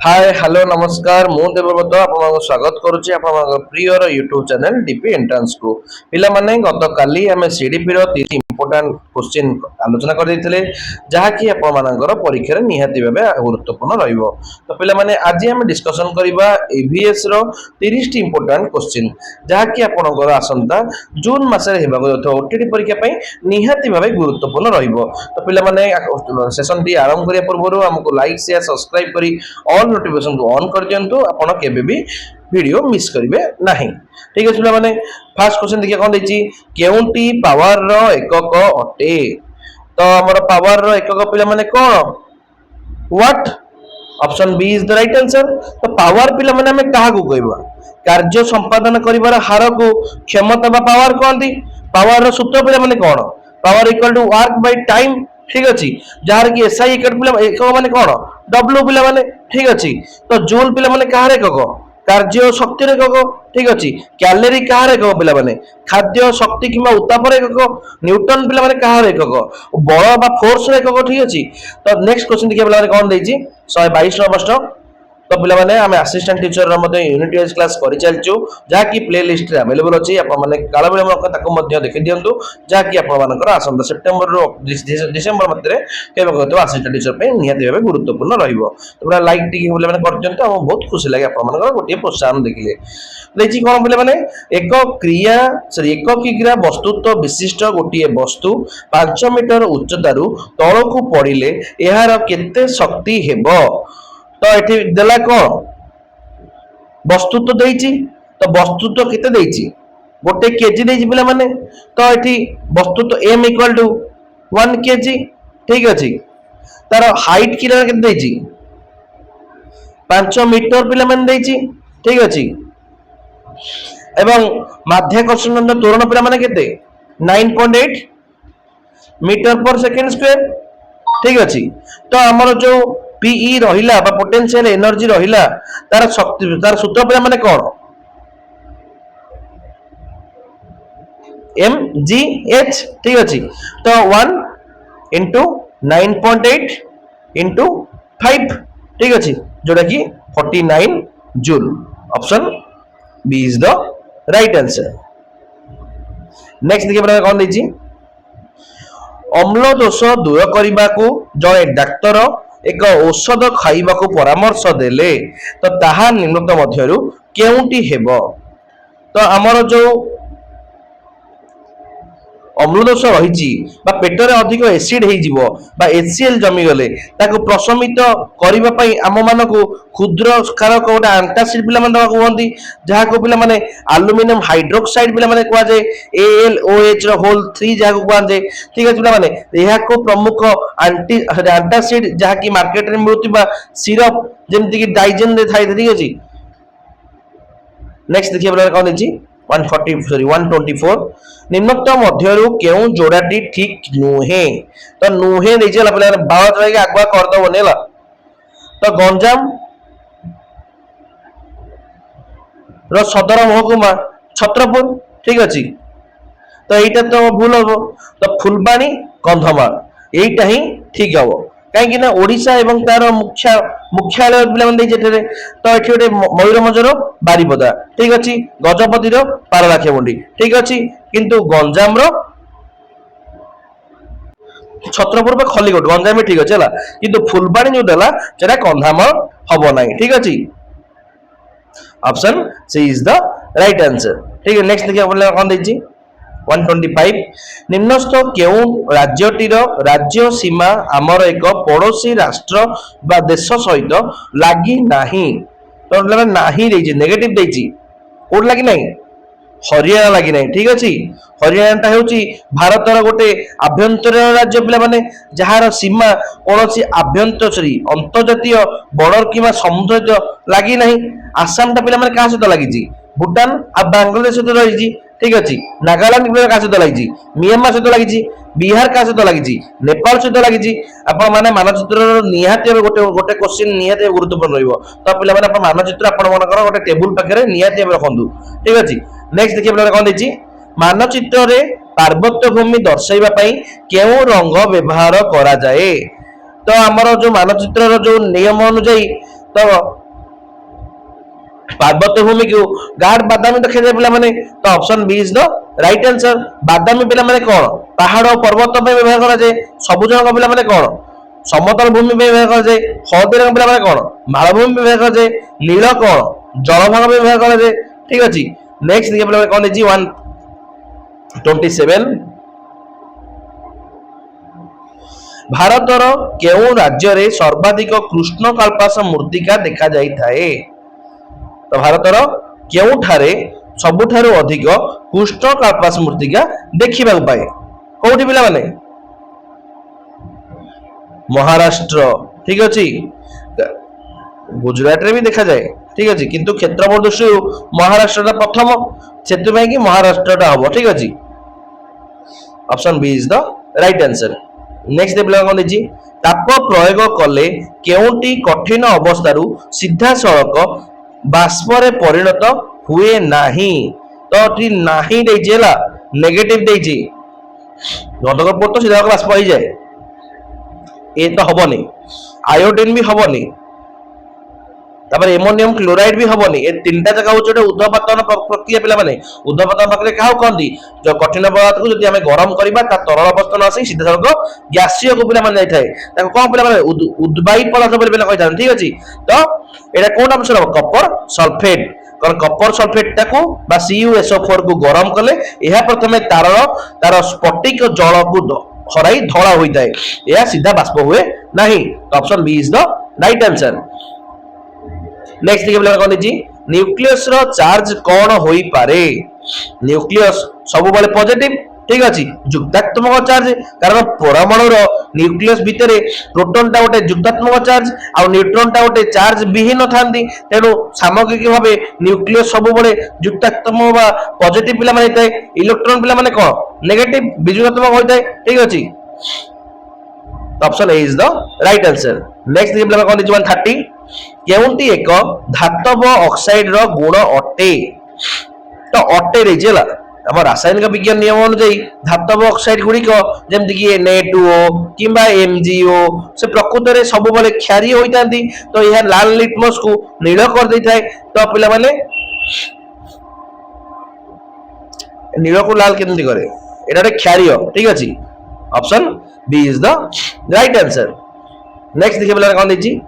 Hi hello नमस्कार मु देवव्रत आपन स्वागत करुच्ची आप prior YouTube channel DP entrance को पिला माने गत काली आमे सीडीपी रो 3 इंपोर्टेंट क्वेश्चन आलोचना कर देथिले जहाकी आपन मानकर परीक्षा रे निहाती भाबे गुरुत्वपूर्ण रहइबो। तो पिला माने आज हम डिस्कशन करिबा ईवीएस रो 30 टी इंपोर्टेंट क्वेश्चन जहाकी आपनकर आसंता जून मास रे हेबाको जथो ओटीटी परीक्षा पई निहाती भाबे गुरुत्वपूर्ण रहइबो। तो पिला माने सेशन टी आरंभ करिया पूर्व हमको लाइक शेयर सब्सक्राइब करी ऑल नोटिफिकेशन को ऑन कर दियंतु आपण केबे भी वीडियो मिस करिवे नाही। ठीक है माने फर्स्ट क्वेश्चन देखिए कोन देछि केउंटी पावर रो एकक अटे। तो हमर पावर रो एकक पिला माने कोन what option B is the right answer. तो पावर पिला माने हमें काहा को कहबा कार्य संपादन करिवार हार को क्षमता बा पावर कहंती। पावर रो सूत्र पिला माने कोन power equal to work by time. ठीक अछि जार की एसआई एकक पिला एकक माने कोन डब्ल्यू पिला माने ठीक अछि। तो जूल पिला माने काहा रे एकक कार्य शक्ति रे एकक। ठीक अछि कैलोरी काहा रे एकक पिला माने खाद्य शक्ति किबा उत्ताप रे एकक। न्यूटन पिला माने काहा रे एकक बल बा फोर्स रे एकक। ठीक अछि तो नेक्स्ट क्वेश्चन देखिए पिला माने कोन देछि 122 नंबर प्रश्न। तो पिला माने हमें असिस्टेंट टीचर रो मध्ये यूनिट वाइज क्लास करि चलचू जाकी प्ले लिस्ट रे अवेलेबल अछि आपण माने काला बेले मक ताको मध्ये देखि दियंतु जाकी आपण मानकर आसंता सितंबर रो डिसेंबर मध्ये केबे कहतो असिस्टेंट टीचर पे निहाती भाबे गुरुत्वपूर्ण रहइबो। तो पूरा लाइक टिके बोले माने करजंत हम बहुत खुशी लागे आपण मानकर गोटे प्रोत्साहन देखिले देखि कोन बोले माने एक क्रिया सॉरी एक किग्रा वस्तुत्व विशिष्ट गोटे वस्तु 5 मीटर उच्चतारू तळकु पडिले एहार केते शक्ति हेबो। तो एठी देला कोन वस्तुत्व देइची। तो वस्तुत्व केते देइची गोटे केजी देइची पिला माने। तो एठी वस्तुत्व m इक्वल टू 1 केजी। ठीक अछि तार हाइट किला केते देइची 5 मीटर पिला माने देइची। ठीक अछि एवं माध्याकर्षण त्वरण पिला माने केते 9.8 मीटर पर सेकंड स्क्वायर। ठीक अछि तो हमर जो पीई रहिला बा पोटेंशियल एनर्जी रहिला तार शक्ति तार सूत्र पिला माने कोन एम जी एच। ठीक अछि तो 1 into 9.8 into 5। ठीक अछि जोटा कि 49 जूल। Option B is the right answer. Next देखिए बरा कोन देछि अम्ल दोष दूर करबा को जय डाक्टर एक औषध खाइबा को परामर्श देले तो ताहा निम्नत मध्यरु केउंटी हेबो। तो हमर जो अम्ल दोष रही पेटरे अधिक एसिड हो एचसीएल जमी गले ताको प्रशमित करबा पई आम मानकु क्षुद्र कारक गोटे एंटासिड पिला माने कहंती जहा को पिला माने एल्युमिनियम हाइड्रोक्साइड पिला माने कहवा जाय AlOH रो होल 3 जहा को कहवा जाय। ठीक है पिला माने एहा को प्रमुख एंटासिड जहा की मार्केट रे मिलुतिबा सिरप जेमति की डाइजेन रे थाई। ठीक अछि नेक्स्ट देखिए पिला कोन देछि 124 निम्नोक्त मध्यरु केउ जोड़ाटी ठीक नुहे। तो नुहे देजला पिला बावत रे आगवा कर दो बनेला। तो गंजाम रो सदर महकुमा छत्रपुर। ठीक अछि तो एटा तो भूल हो। तो फुलबाणी कंधमाल एटा ही ठीक हबो कहीं ना ओडिशा एवं तार मुख्यालय पिला मन देजेठरे। तो एठी गोटे मयूरमंजर बारीपदा। ठीक अछि गजपति रो पारलाखेमुंडी। ठीक अछि किंतु गंजाम रो छत्रपुर पे खलीकोट गंजाम ठीक अछि हला किंतु फुलबाणी जो देला सेटा कंधामाल हबो नाही। ठीक अछि option C is the right answer. ठीक है नेक्स्ट देखिए बोले कोन देछि 125 निम्नस्थ केउ राज्यटीर राज्य सीमा आमर एक पड़ोसी राष्ट्र बा देश सहित लागि नाही। तो नाही देछि नेगेटिव देछि कोड लागि नाही हरियाणा लागि नाही। ठीक अछि हरियाणा ता हेउची भारतर गोटे आभ्यंतरीण राज्य पिला माने जहार सीमा कोनोसी आभ्यंतरी अंतर्जातीय बॉर्डर किबा समुद्र लागि नाही। आसाम ता पिला माने का सहित लागिछि भूटान आ बांग्लादेश सहित रहिछि। ठीक अछि नागालैंड का सहित लागिछि म्यांमार सहित लागिछि बिहार का सहित लागिछि नेपाल सहित लागिछि। आपण माने मानचित्र निहाती गोटे गोटे क्वेश्चन निहाती गुरुत्वपूर्ण रहइबो। तो पिला माने आपण मानचित्र आपण मनकर गोटे टेबुल पाखरे निहाती रखंतु। ठीक अछि नेक्स्ट देखिए पिला कोन देछि मानचित्र रे पार्वत्य भूमि दर्शाइबा पई केउ रंग व्यवहार करा जाए। तो हमर जो मानचित्र रो जो नियम अनुसार तो पार्वत्य भूमि को गाढ़ बादामी देखा पे तो option B is the right answer. बादामी पे कौन पहाड़ और पर्वत व्यवहार कराए। सबुज रंग पे कौन समतल भूमि व्यवहार कराए। हलदी रंग पे कौन मालभूमि व्यवहार कराए। नील कौन जलभाग व्यवहार कराए। ठीक अच्छे नेक्स्ट देखिए पे कौन देखिए 127 भारतर केउ राज्य रे सर्वाधिक कृष्ण कल्पास मूर्तिका देखा जाई थाए। तो भारतर केउठारे सबुठारु अधिक कृष्ण कल्पास मूर्तिका देखा पाए कौटी पिला माने महाराष्ट्र। ठीक अच्छे गुजरात रे भी देखा जाए। ठीक अच्छे किंतु क्षेत्रफल दृष्टि महाराष्ट्र प्रथम से महाराष्ट्र हम। ठीक अच्छे option B is the right answer. Next कौन देखिए ताप प्रयोग कले केउटी कठिन अवस्थारू सीधा सड़क बाष्परे परिणत हुए नाही। तो नाही नेगेटिव देछि गंधक तो सीधा बाष्प हो जाए ये तो हबनी। आयोडीन भी हबनी एमोनियम क्लोराइड भी हबनी। ए तीन जगह हूँ ऊर्ध्वपतन प्रक्रिया पे ऊर्ध्वपतन प्रक्रिया क्या कहती जो कठिन पदार्थ को जब गरम करवा तरल अवस्था न आसी सीधा सड़क गैसीय को पे जाए कौन पे उद्वायी पदार्थ पे ठीक अच्छे। तो यहाँ कौन आंसर हम कपर सल्फेट कारण कपर सल्फेट टाको CuSO4 को गरम कले यह प्रथम तार स्फटिक जल को हराई धड़ा होता है यह सीधा बाष्प हुए नहीं। तो option B is the right answer. Next देखिए कौन देखिए न्यूक्लियस रो चार्ज कौन होई पारे। न्यूक्लियस सब बेले पॉजिटिव। ठीक अच्छे युक्तात्मक चार्ज कारण परमाणु न्यूक्लियस भितर प्रोटॉन टा गोटे युक्तात्मक चार्ज आ न्यूट्रॉन टा गोटे चार्ज विहीन थांती तेणु सामग्रिक भाव न्यूक्लियस सब बेले युक्तात्मक बा पॉजिटिव पिला माने थाए इलेक्ट्रॉन पिला माने कौन नेगेटिव विजुगात्मक होता है। ठीक अच्छे option A is the right answer. Next देखिए कौन देखिए 130 केउंटी एक धातव ऑक्साइड रो गुण अटे। तो अटे देखिए आम रासायनिक विज्ञान नियम अनुसार धातव ऑक्साइड गुड़िक जमती कि Na2O कि MgO से प्रकृत में सब बेले क्षारीय होता। तो यह लाल लिटमस को नील कर दे थाए। तो पिला माने नील को लाल केमती करे ये क्षारीय। ठीक अच्छे option B is the right answer. Next देखिए पिला कौन देखिए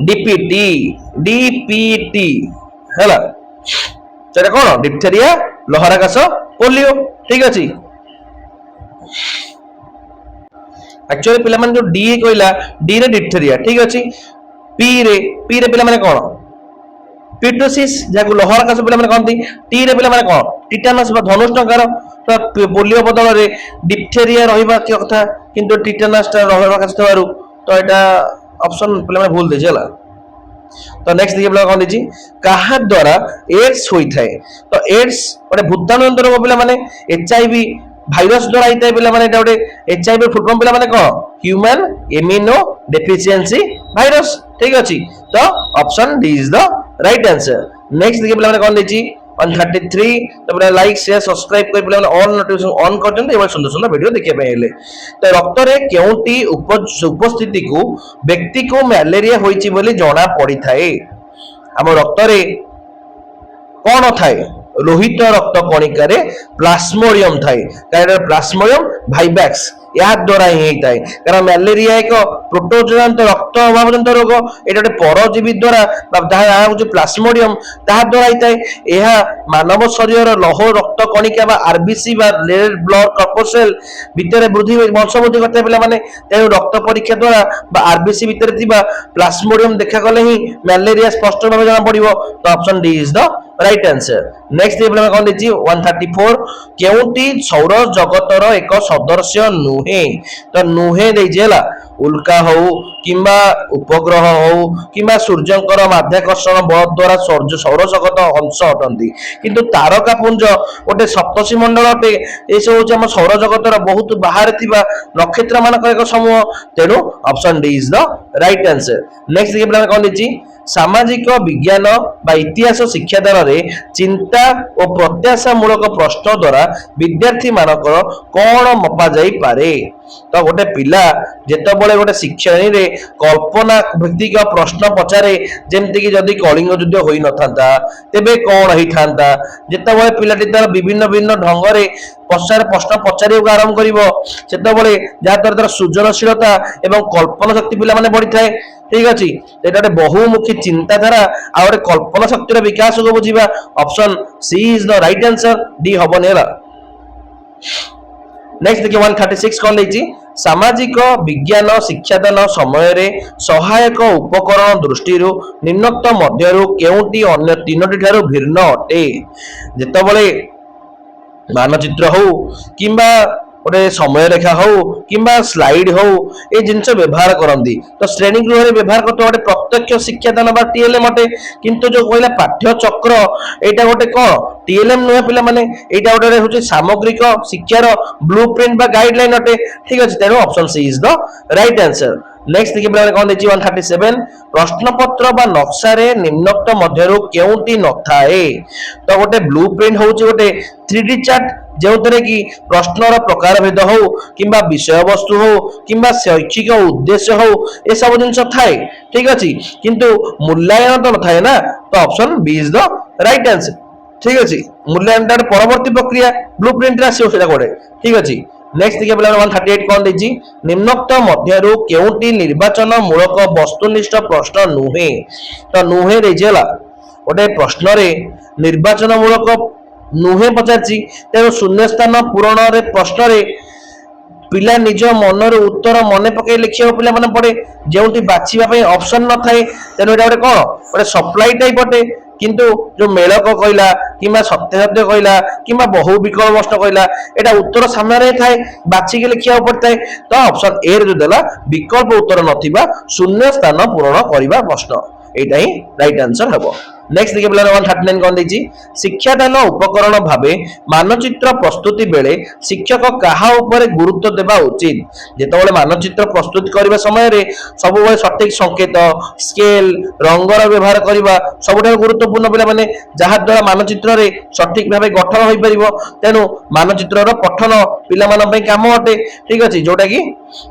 डीपीटी है कौन डिप्थेरिया लहराकाश पोलियो। ठीक अच्छे एक्चुअली पिला जो डी कहला डी रे डिप्थेरिया। ठीक अच्छे पी रे पिला माने कौन पिटोसिस जहाँ लहराकाश पिला माने कहती। टी रे पिला माने कौन टिटानस धनुष टंकार। तो पोलियो बदल में डिप्थेरिया रहा कथा किंतु टिटानस लहराकाश थवारु तो यहाँ ऑप्शन पिला भूल देछि हला। तो नेक्स्ट देखिए कौन देखिए कहा द्वारा एड्स होता है। तो एड्स गोटे भूताणु रोग पिला माने HIV भाइरस द्वारा होता है पिला माने गोटे HIV फुल फॉर्म पिला माने कौन ह्यूमन इम्यूनो डेफिशिएंसी वायरस। ठीक अच्छे तो option D is the right answer. Next देखिए पिला माने कौन देखिए 133 तो लाइक शेयर सब्सक्राइब कर पिला ऑल नोटिफिकेशन ऑन कर सुंदर सुंदर वीडियो देखिए तो रक्त रे केउटी उपस्थिति को व्यक्ति को मलेरिया होइछि बोली जणा पड़ी थाए। हम रक्त रे कौन थाए लोहित रक्त कणिकार प्लाज्मोडियम थाए कारण प्लाज्मोडियम वाइवाक्स या द्वारा ही होता है कारण मलेरिया एक प्रोटोजोजंत रक्त अभावजंत रोग ये गोटे परजीवी द्वारा प्लाज्मोडियम ता द्वारा होता है। यह मानव शरीर लौह रक्त कणिका आरबीसी रेड ब्लड कर्पसेल भितर वृद्धि वंश वृद्धि करते पे तेणु रक्त परीक्षा द्वारा आरबीसी भितर प्लाज्मोडियम देखा गले ही मलेरिया स्पष्ट भाव जना पड़ो। तो option D is the right answer. Next कौन देखिए 134 केउटी सौर जगतर एक सदस्य नुहे। तो नुहे देखिए उल्का हो किंबा उपग्रह हो किंबा सूर्यंकर माध्याकर्षण बल द्वारा सौर जगत अंश अटंती किंतु तारका पुंज गोटे सप्तर्षि मंडल अटे ये सब हूँ सौर जगतर बहुत बाहर नक्षत्र मान एक समूह तेणु option D is the right answer. Next देखिए कौन देखिए सामाजिक विज्ञान बा इतिहास शिक्षादान रे चिंता और प्रत्याशामूलक प्रश्न द्वारा विद्यार्थी मानकर कौन मपा जाई पारे। तो गोटे पिला जेतबले गोटे शिक्षणी रे कल्पना भित्तिक प्रश्न पचारे जेमति कि जदि कलिंग युद्ध होई नथांता तेबे कौन होई थांता, जेतबले पिलाटी तार विभिन्न भिन्न ढंग रे प्रश्न पचारिବାକୁ आरंभ करिवो सेतबले जा तार सृजनशीलता एवं कल्पना शक्ति पिला माने बढ़ी थाए। ठीक अछि, एटा गोटे बहुमुखी चिंताधारा आ गोटे कल्पना शक्तिर विकास को बुझिबा। Option C is the right answer, D हबने हला। नेक्स्ट देखिए 136 कौन देछि, सामाजिक विज्ञान शिक्षादान समय रे सहायक उपकरण दृष्टि निम्नोक्त मध्यरु केउटी अन्य तीनोटी ठारू भिन्न अटे। जेतबले मानचित्र हो किंबा गोटे समय रेखा हो किंबा स्लाइड हो ये जिनस व्यवहार करती तो श्रेणी गृह में व्यवहार करते गोटे प्रत्यक्ष शिक्षादान बा टीएलएम अटे। किंतु जो कहला पाठ्य चक्र एटा गोटे कौन टीएलएम नुहे पिला माने एटा गोटे होची सामग्रिक शिक्षार ब्लूप्रिंट बा गाइडलाइन अटे। ठीक अछि, तेनो option C is the right answer. Next देखिए पिला कौन देछि 137 प्रश्नपत्र बा नक्शा रे निम्नोक्त मध्यरु केउटी नथाए। तो गोटे ब्लूप्रिंट होची गोटे 3D चार्ट जो कि प्रश्नर प्रकार भेद हो किंबा विषय वस्तु हो किंबा शैक्षिक उद्देश्य हो ए सब जिन थाए। ठीक अच्छे, किंतु मूल्यांकन तो न थाए ना, तो option B is the right answer. ठीक अच्छे, मूल्यांकन परवर्ती प्रक्रिया ब्लूप्रिंट रे आसीओ सेटा कोडे। ठीक अच्छे, नेक्स्ट देखिए पिला 138 कौन देछि, निम्नोक्त मध्यरु केउटी निर्वाचन मूलक वस्तुनिष्ठ प्रश्न नुहे। तो नुहे रेजेला गोटे प्रश्न रे निर्वाचन मूलक नुहे पचारछि, तेणु शून्य स्थान पूरण रे प्रश्न रे पिला निज मनर उत्तर मन पकई लिखिया पिला माने पड़े जेउटी बाछिबा पई ऑप्शन न थाए। तेणु एटा गोटे कोन गोटे सप्लाई टाइप अटे। किंतु जो मेलक कहला किंबा सत्य सत्य कहला किंबा बहु विकल्प प्रश्न कहला एटा उत्तर सामने रे थाए बाछि के लिखिया पड़ताए। तो ऑप्शन ए रे जो देला विकल्प उत्तर नथिबा शून्य स्थान पूरण करिबा प्रश्न एटा ही राइट आंसर हबो। नेक्स्ट देखिए पिला 139 कौन देछि, शिक्षादान उपकरण भावे मानचित्र प्रस्तुति बेले शिक्षक कहा ऊपर गुरुत्व देबा उचित। जेतबले मानचित्र प्रस्तुत करबा समय रे सब बेले सटीक संकेत स्केल रंगर व्यवहार करबा सबुठार गुरुत्वपूर्ण पिला माने जहा द्वारा मानचित्र रे सटीक भावे गठन होई परिबो। तेनु मानचित्र रो पठन पिला मान पई काम अटे। ठीक अछि, जोटा कि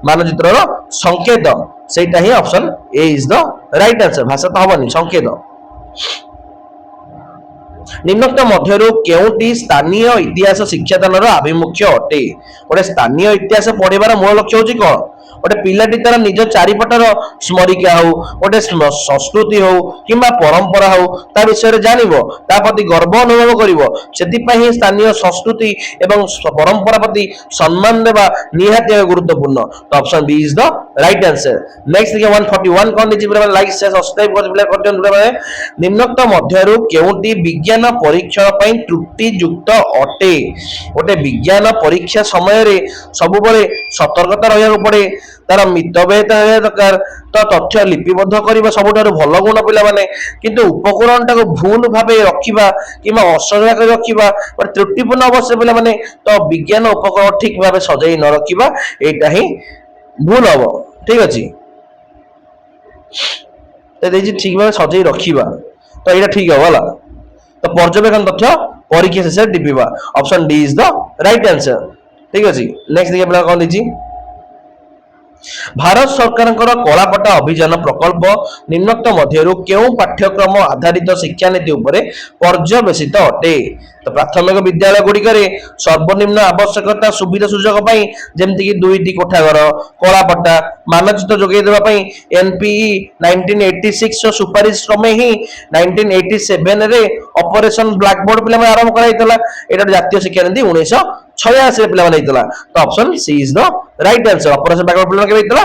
मानचित्र रो संकेत सेटा ही option A is the right answer. भाषा तो हबनी संकेत। निम्नोक्त मध्यरु केउटी स्थानीय इतिहास शिक्षादान आभिमुख्य अटे। गोटे स्थानीय इतिहास पढ़िबार मूल लक्ष्य होची कोन गोटे पिलाटी तार निज चारिपटर स्मरिका हो गोटे संस्कृति हो किंबा परंपरा हो ता विषय रे जानिबो ता प्रति गर्व अनुभव करिवो। सेति पई स्थानीय संस्कृति एवं परंपरा प्रति सम्मान देबा निहाती गुरुत्वपूर्ण। तो option B is the right answer. Next देखिए 141 कोन दिछि पुरा लाइक शेयर सब्सक्राइब कर प्ले करते पुरा निम्नोक्त मध्यरु केउटी विज्ञान परीक्षण पई त्रुटि युक्त अटे। गोटे विज्ञान परीक्षा समय रे सब बळे सतर्कता रहया पड़े तार मितव्ययिता होया दरकार। तो तथ्य लिपिबद्ध करबा सबुठारु भल गुण पिला माने किंतु उपकरण टाको भूल भाबे रखिबा किंबा असजया कर रखिबा पर त्रुटिपूर्ण अवश्य पिला माने तो विज्ञान उपकरण ठीक भाबे सजाई न रखिबा एटा ही भूल हबो। ठीक अछि, ते देजी ठीक भाबे सजाई रखिबा तो एटा ठीक हबला। तो पर्यवेक्षण तथ्य परीक्षा शेष डिपिबा option D is the right answer. ठीक अछि, नेक्स्ट देखिए पिला कोन दिछि, भारत सरकार कलापट्टा अभियान प्रकल्प निम्नोक्त मध्यरु केउ पाठ्यक्रम आधारित शिक्षा नीति उपरे पर्यवेसित अटे। तो प्राथमिक विद्यालय गुड़िक सर्वनिम्न आवश्यकता सुविधा सुजोग पाई जेमति कि 2टी कोठाघर कलापट्टा मानचित्र जोगे देबा पाई एनपीई 1986 सुपारिश क्रमे ही 1987 रे ऑपरेशन ब्लैकबोर्ड पिला में आरंभ कराइतला। एटा जातीय शिक्षा नीति 1986 पिला में हेतला। तो option C is the right answer. Operation blackboard पिला के हेतला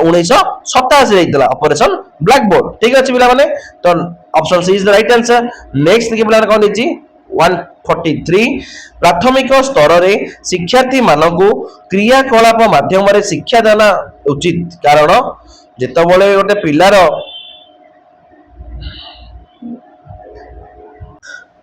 1987 हेतला ऑपरेशन ब्लैकबोर्ड। ठीक अछि पिला माने, तो option C is the right answer. Next देखि पिला कोन दिछि 143 प्राथमिक स्तर रे शिक्षार्थी मानकु क्रियाकलाप माध्यम रे शिक्षा दाना उचित। कारण जेतबळे गोटे पिलार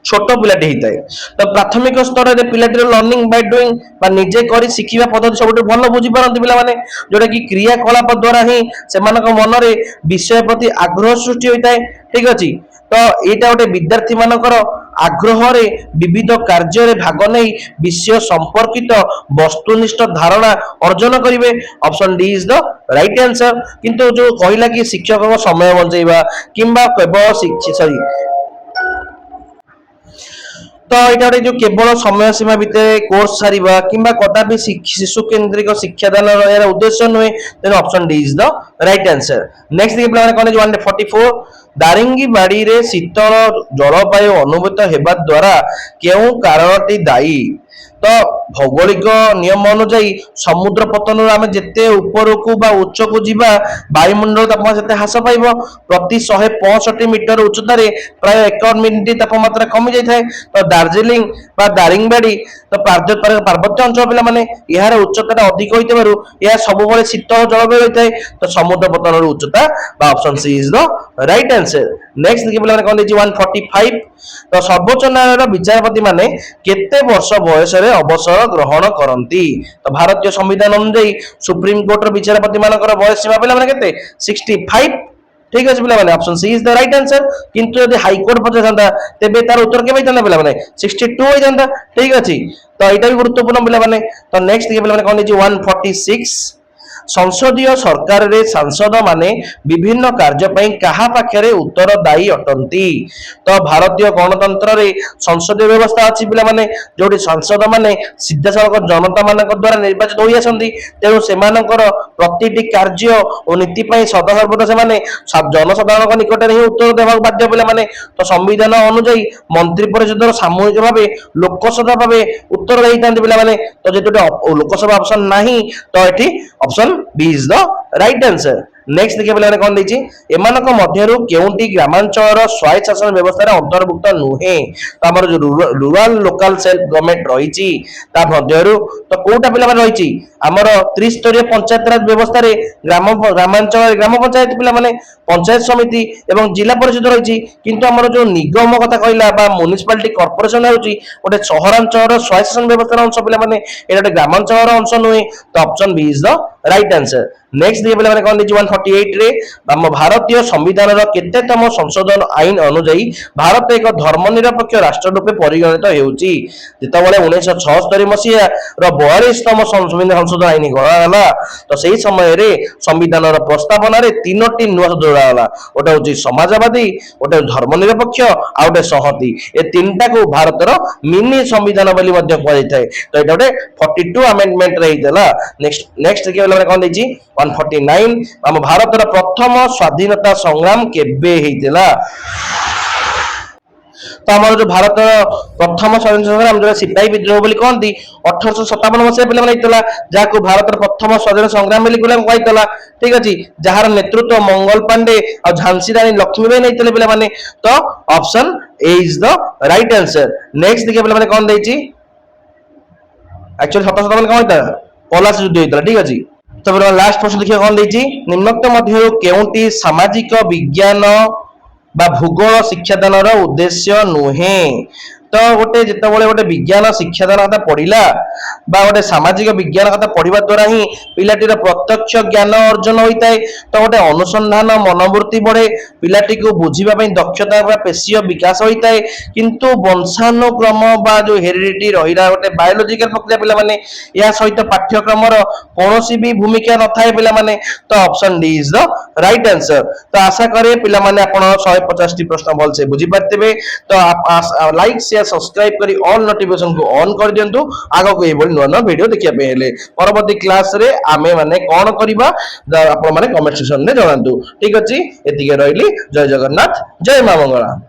छोट पिलाटी होता है तो प्राथमिक स्तर में पिलाटीर लर्निंग बाय डूइंग बा निजे करी शिखिबा पद्धति सब भल बुझी पारती पिलाने जोटा कि क्रियाकलाप द्वारा ही से मन रे विषय प्रति आग्रह सृष्टि होता है ठीक अच्छे तो यहाँ गोटे विद्यार्थी मानकर आग्रह रे विविध कार्य रे भाग नहीं विषय संपर्कित वस्तुनिष्ठ धारणा अर्जन करेंगे option D is the right answer किंतु जो कहला कि शिक्षक समय बंचेबा किंबा केवल सॉरी तो यहाँ जो केवल समय सीमा भितर कोर्स सारिबा किंबा कदापि शिशु केंद्रिक शिक्षादान यार उद्देश्य नुहे then option D is the right answer next देखिए पिलाने कोन 144 दारिंगीबाड़ी रे शीतल जलवायु अनुभूत हेबा द्वारा केउ कारणटी दायी तो भौगोलिक नियम अनुଯାୟୀ समुद्र पतन आम जिते ऊपर को उच्च को जीवा वायुमंडल तापमान जिते ह्रास पाइब प्रति 165 मीटर उच्चतार प्राय 1 मिनिट तापमात्रा कमी जाए तो दार्जिलिंग बा दारिंगबाड़ी तो पार्वत्य अंचल पिला माने यार उच्चता अधिक होइतबारु या सबुबले शीतल जलवायु होता है तो समुद्र पतन उच्चता बा option C is the right answer next देखिए पिला माने कोन 145 तो सर्वोच्च न्यायालय विचारपति माने केते वर्ष बयस रे अवसर ग्रहण करती तो भारतीय संविधान अनुଯାयी सुप्रीम कोर्ट विचारपति मानकर बयस सीमा पिला माने केते 65 ठीक अच्छे पिला option C is the right answer किंतु यदि हाईकोर्ट पचार तेबे तार उत्तर के पिला 62 होता ठीक अच्छे तो यहाँ भी गुरुत्वपूर्ण पिला तो नेक्स्ट पिला कौन 146 संसदीय सरकार रे सांसद माने विभिन्न कार्य पई कहा पाखरे उत्तरदायी अटंती तो भारतीय गणतंत्र रे संसदीय व्यवस्था अछि पिला माने जोडी सांसद माने सीधा सड़क जनता मानक द्वारा निर्वाचित होई आसंती तेणु से मानकर प्रतिटी कार्य और नीति पई सदा सर्वदा से माने जनसाधारण निकट रे उत्तर देवा बाध्य पिला माने तो संविधान अनुଯାयी मंत्री परिषद सामूहिक भावे लोकसभा भावे उत्तर देइतांती पिला माने तो जेतोटे लोकसभा ऑप्शन नाही तो एठी option B is the right answer. Next देखिए पिलाने कौन देछि एमानक मध्यरु केउंटी ग्रामांचलर स्वायत्त शासन व्यवस्था रे अंतर्भुक्त नुहे तो हमर जो रूरल लोकल सेल्फ गवर्नमेंट रहिछि ता मध्यरु तो कोटा पिला माने रहिछि हमर त्रिस्तरीय पंचायत राज व्यवस्था रे ग्रामांचल ग्राम पंचायत पिला माने पंचायत समिति एवं जिला परिषद रहिछि किंतु हमर जो निगम कथा कहला बा म्युनिसिपालिटी कॉर्पोरेशन होछि ओटे शहरांचलर स्वायत्त शासन व्यवस्था अंश पिला माने एटा ग्रामांचलर अंश नुहे तो option B is the right answer next दिए पिला माने कोन देछि 148 रे हम भारतीय संविधान रो केतेतम संशोधन आईन अनुଯାयी भारत एक धर्मनिरपेक्ष राष्ट्र रूपे परिगणित हेउची जेतबेले 1976 मसिया रो 42तम संशोधन आईन गणाला तो सही समय रे संविधान रो प्रस्तावना रे तीनोटी नुवा जोड़ा होला ओटा होची समाजवादी ओटा धर्मनिरपेक्ष आ ओटा सहमति ए तीनटा को भारत रो मिनी संविधान बोली मध्ये कहै थाए तो एटा ओटे 42 अमेंडमेंट रही देला नेक्स्ट के वाला कोन देछि 149 हम भारत रो प्रथम स्वाधीनता संग्राम केबे हेतिला तो हमारे जो भारत प्रथम स्वाधीनता संग्राम जो सिपाही विद्रोह बोली कहती 1857 मसीहा पिला माने हेतिला जाको भारत प्रथम स्वाधीनता संग्राम बोली कहैतला ठीक अछि जहार नेतृत्व मंगल पांडे और झांसी रानी लक्ष्मीबाई नैतले पिला माने तो option A is the right answer next देखिए पिला माने कोन देछि एक्चुअली 1757 कोन होता पलास युद्ध होता ठीक अछि तो लास्ट प्रश्न देखिए कौन देछि निम्नोक्त मध्य केउंटी सामाजिक विज्ञान बा भूगोल शिक्षादान रो उद्देश्य नुहे तो गोटे जितेबाला गोटे विज्ञान शिक्षादान कथा पढ़ला बा गोटे सामाजिक विज्ञान कथा पढ़ा द्वारा ही पिलाटीर प्रत्यक्ष ज्ञान अर्जन होता है तो गोटे अनुसंधान मनोवृत्ति बढ़े पिलाटी को बुझीबा दक्षता बा पेशीय विकास होता है किंतु वंशानुक्रम बा जो हेरिडिटी रहिला गोटे बायोलॉजिकल प्रक्रिया पिला माने या सहित पाठ्यक्रम कौनसी भी भूमिका न थाए पिला माने तो option D is the right answer तो आशा करे पिला माने आपण 150 टी प्रश्न भल से बुझी पारतेबे तो लाइक शेयर सब्सक्राइब करी ऑल नोटिफिकेशन को ऑन कर दियंतु आगो को एबोली नुवा नुवा वीडियो देखिया पे हेले परवर्ती क्लास रे आमे माने कोन करिबा आपण माने कमेंट सेक्शन रे जणांतु ठीक अछि एतिके रहली जय जगन्नाथ जय मां मंगला।